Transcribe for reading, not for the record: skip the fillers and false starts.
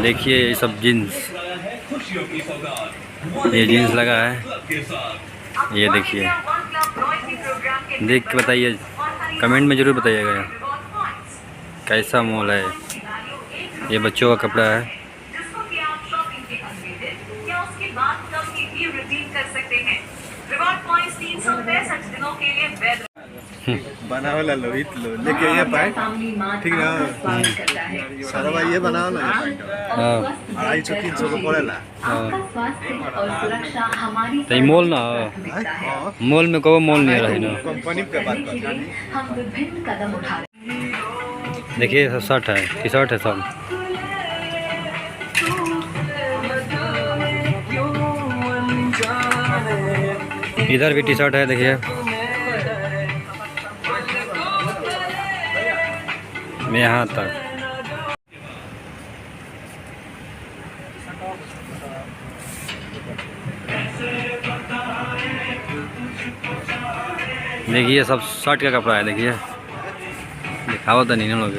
देखिए ये सब जीन्स, ये जीन्स लगा है, ये देखिए। देख के बताइए, कमेंट में ज़रूर बताइएगा कैसा मॉल है। ये बच्चों का कपड़ा है। बना वाला लोहित लो लेके ये पैंट ठीक ना सारा भाई ये बनाओ ना। हाँ 250-300 को पड़ेला। तो ये मॉल ना हो, मॉल में कब मॉल नहीं रही ना। कंपनी के बात कर। देखिए सब शर्ट है, टी शर्ट है सब। इधर भी टी शर्ट है देखिए, यहाँ तक। देखिए सब शर्ट का कपड़ा है। देखिए दिखाओ तो नहीं ना लोग।